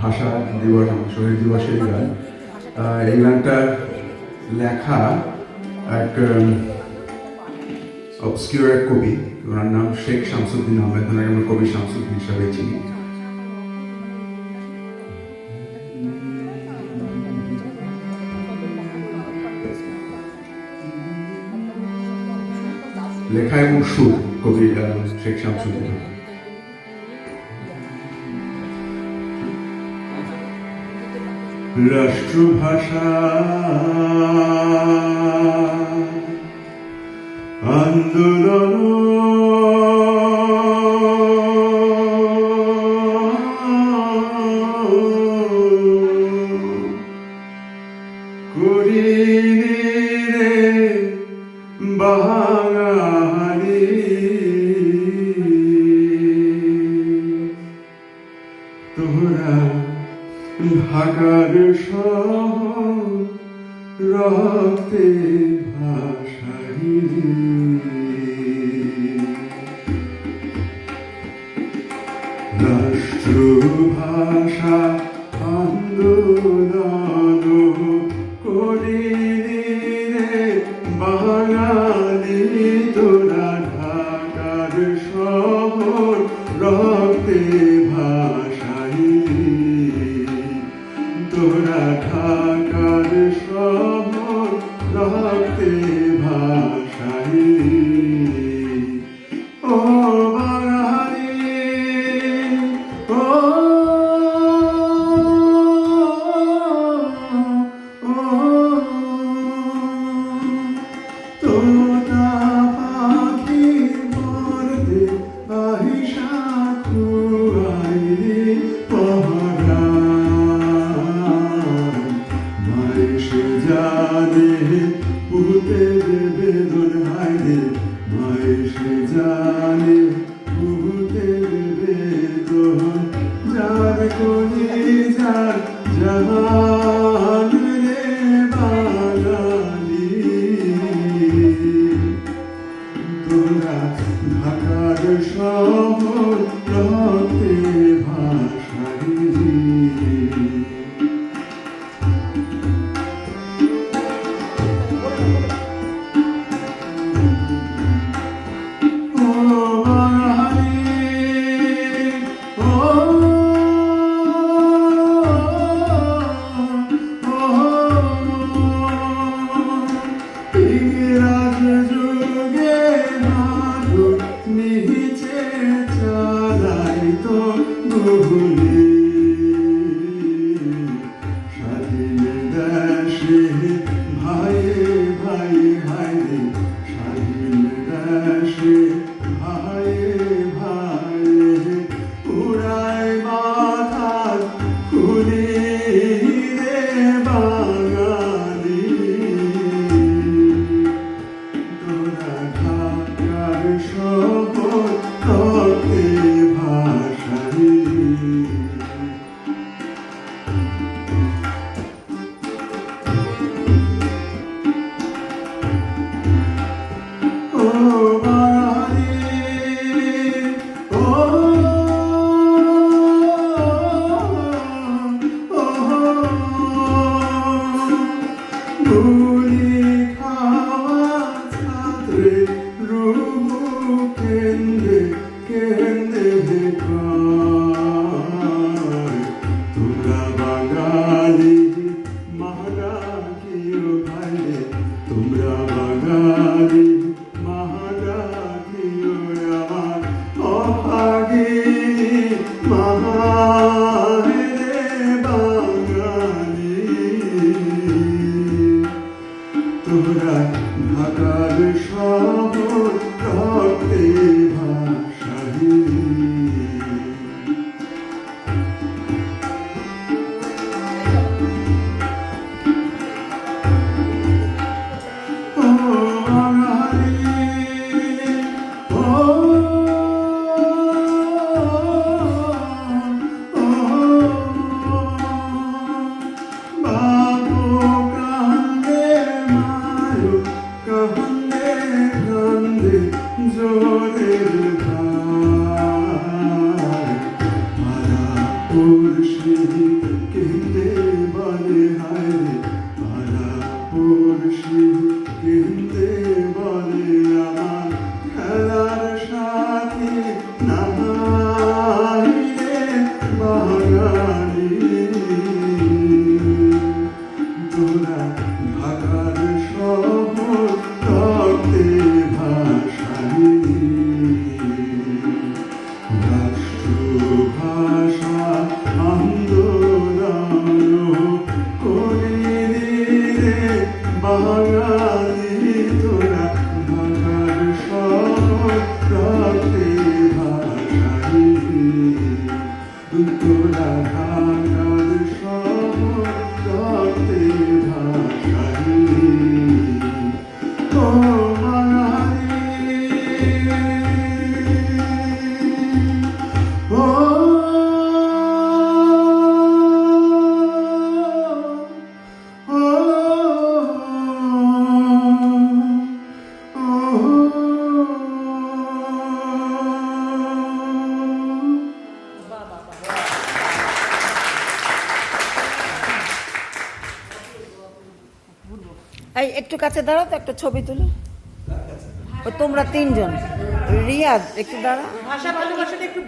ভাষা দিবস, শহীদ দিবসের গান। এই গানটা লেখা এক অবস্কিউর এক কবি, ওনার নাম শেখ শামসুদ্দিন আহমেদ। ওনাকে আমরা কবি শামসুদ্দিন হিসাবে চিনি। লেখা এবং সুর কবি শেখ শামসুদ্দিন। রাষ্ট্রভাষা আন্দোলন করিনি রে বাঙালি, তোরা ঢাকার শহর রক্তে ভাসাই। রাষ্ট্রভাষা আন্দোলন করিনি রে বাঙালি, তোরা ঢাকার শহর রক্তে ভাসাই। তোরা ঢাকার শহর রক্তে ভাসাই। ও বাঙালি, ও তোতা পাখি মরদে আহিসা খুয়াইলি পহরা। মায়েসে জানে পুতের বেদন হাইরে, মায়েসে জানে পুতের বেদন। যার কলি যার জাহান রে বাঙালি, তোরা ঢাকার শহর রক্তে ভাসাই। ও বাঙালি, ও ইংরাজ যুগে নাটক নিচে চালাইতো গুলি। স্বাধীন দেশে ভাইয়ে ভাই হাইরে, স্বাধীন দেশে ভাইয়ে ভাই উড়ায় মাথা খুলি রে বাঙালি। তোরা ঢাকার শহর রক্তে ভাসাই। ও বাঙালি, ও গুলি খাওয়া ছাত্রে রুহু কেন্দ্রে কেন্দ্রে কয়। তোমরা বাঙালি মাহারাকিও ভাইরে, তোমরা বাঙালি মাহারাকিও আমার অভাগিনী মাহারে বাঙালি। তোরা ঢাকার শহর রক্তে ভাসাই। ও বাঙালি, ও ও পড়শি কেঁদে বলে হায় পাড়া পড়শি কেঁদে বলে আমার খেলার সাথী নাই রে বাঙালি তোরা ঢাকার শহর রক্তে ভাসালি রাষ্ট্রভাষা আন্দোলন করিলি রে বাঙালি তোরা ঢাকার শহর রক্তে ভাসালি তোরা ঢাকার শহর রক্তে ভাসালি ও বাঙালি ও এই একটু কাছে দাঁড়াও তো, একটা ছবি তুলো। ও তোমরা তিনজন, রিয়াদ একটু দাঁড়া। ভাষা ভালোবাসাটা একটু